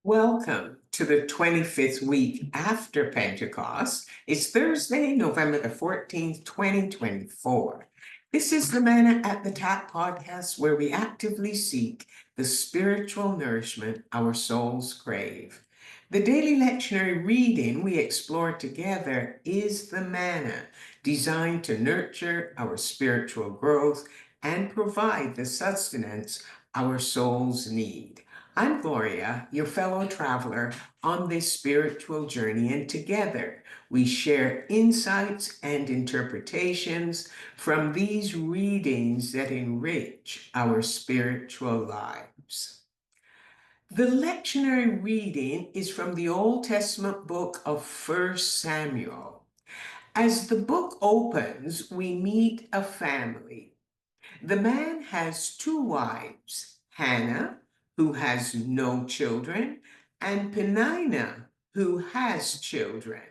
Welcome to the 25th week after Pentecost. It's Thursday, November the 14th, 2024. This is the Manna at the Tap podcast where we actively seek the spiritual nourishment our souls crave. The daily lectionary reading we explore together is the Manna, designed to nurture our spiritual growth and provide the sustenance our souls need. I'm Gloria, your fellow traveler on this spiritual journey, and together we share insights and interpretations from these readings that enrich our spiritual lives. The lectionary reading is from the Old Testament book of 1 Samuel. As the book opens, we meet a family. The man has two wives, Hannah, who has no children, and Peninnah, who has children.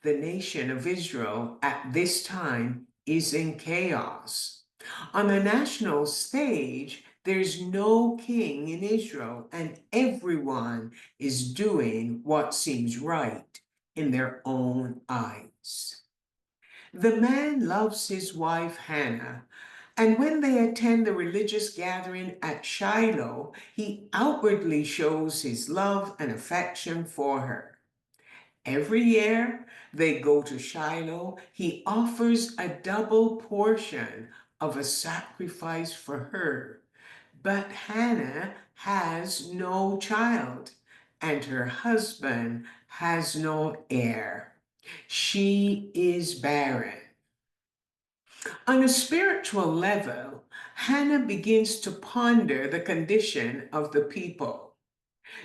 The nation of Israel at this time is in chaos. On a national stage, there's no king in Israel, and everyone is doing what seems right in their own eyes. The man loves his wife Hannah, and when they attend the religious gathering at Shiloh, he outwardly shows his love and affection for her. Every year they go to Shiloh, he offers a double portion of a sacrifice for her. But Hannah has no child, and her husband has no heir. She is barren. On a spiritual level, Hannah begins to ponder the condition of the people.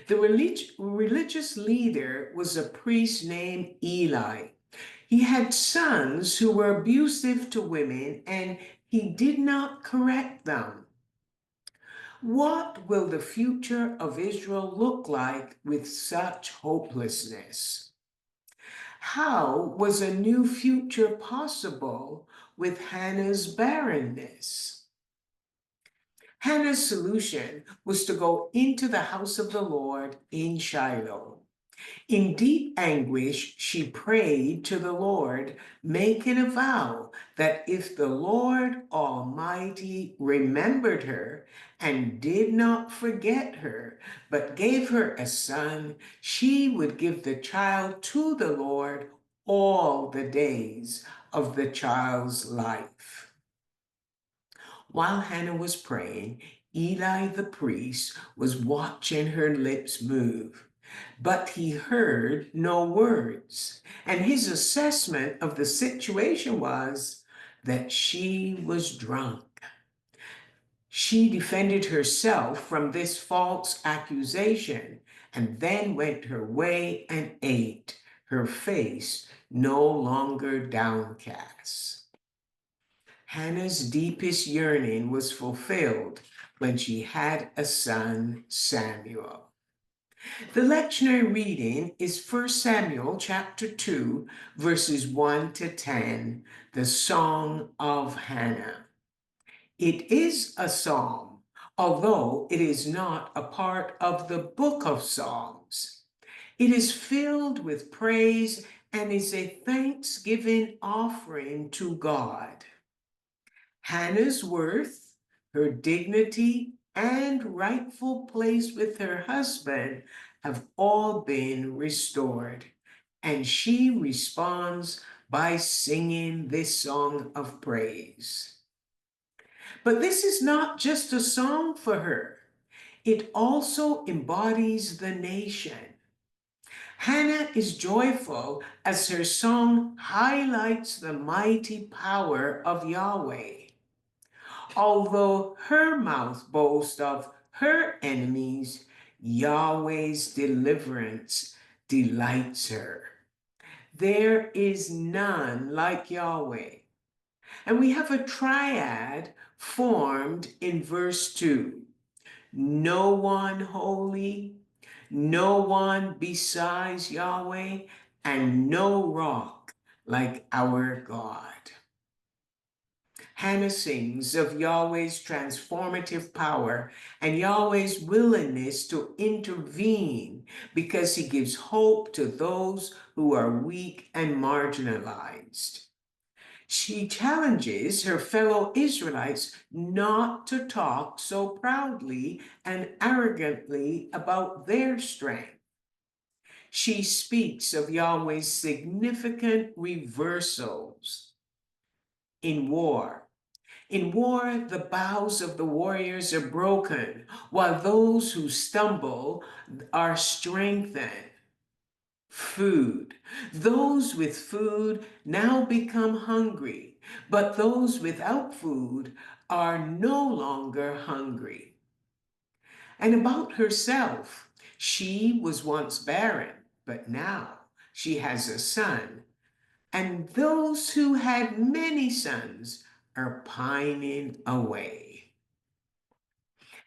The religious leader was a priest named Eli. He had sons who were abusive to women, and he did not correct them. What will the future of Israel look like with such hopelessness? How was a new future possible with Hannah's barrenness? Hannah's solution was to go into the house of the Lord in Shiloh. In deep anguish, she prayed to the Lord, making a vow that if the Lord Almighty remembered her and did not forget her, but gave her a son, she would give the child to the Lord all the days of the child's life. While Hannah was praying, Eli the priest was watching her lips move, but he heard no words. And his assessment of the situation was that she was drunk. She defended herself from this false accusation and then went her way and ate, her face no longer downcast. Hannah's deepest yearning was fulfilled when she had a son, Samuel. The lectionary reading is 1 Samuel chapter 2, verses 1 to 10, the Song of Hannah. It is a psalm, although it is not a part of the book of Psalms. It is filled with praise and is a thanksgiving offering to God. Hannah's worth, her dignity, and rightful place with her husband have all been restored, and she responds by singing this song of praise. But this is not just a song for her. It also embodies the nation. Hannah is joyful as her song highlights the mighty power of Yahweh. Although her mouth boasts of her enemies, Yahweh's deliverance delights her. There is none like Yahweh. And we have a triad formed in verse 2. No one holy, no one besides Yahweh, and no rock like our God. Hannah sings of Yahweh's transformative power and Yahweh's willingness to intervene because he gives hope to those who are weak and marginalized. She challenges her fellow Israelites not to talk so proudly and arrogantly about their strength. She speaks of Yahweh's significant reversals in war. In war, the bows of the warriors are broken, while those who stumble are strengthened. Food. Those with food now become hungry, but those without food are no longer hungry. And about herself, she was once barren, but now she has a son. And those who had many sons are pining away.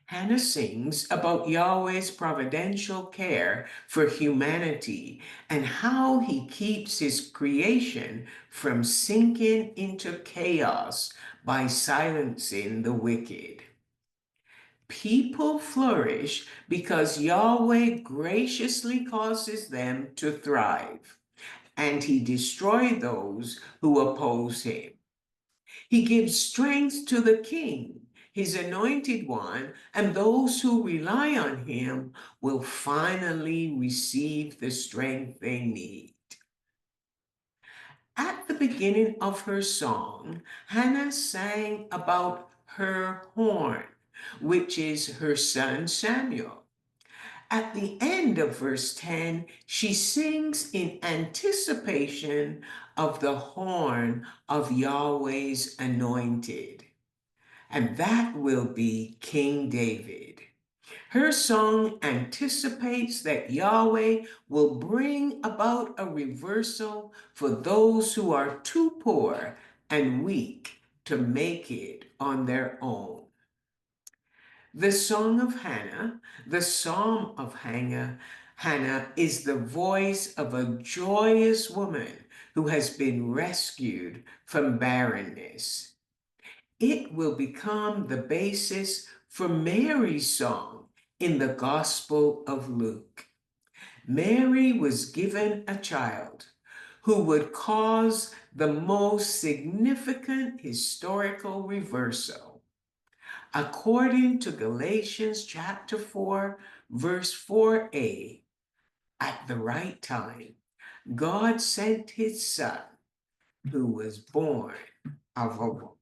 Hannah sings about Yahweh's providential care for humanity and how he keeps his creation from sinking into chaos by silencing the wicked. People flourish because Yahweh graciously causes them to thrive, and he destroys those who oppose him. He gives strength to the king, his anointed one, and those who rely on him will finally receive the strength they need. At the beginning of her song, Hannah sang about her horn, which is her son Samuel. At the end of verse 10, she sings in anticipation of the horn of Yahweh's anointed, and that will be King David. Her song anticipates that Yahweh will bring about a reversal for those who are too poor and weak to make it on their own. The Song of Hannah, the Psalm of Hannah is the voice of a joyous woman who has been rescued from barrenness. It will become the basis for Mary's song in the Gospel of Luke. Mary was given a child who would cause the most significant historical reversal. According to Galatians chapter 4, verse 4a, at the right time, God sent his son who was born of a woman.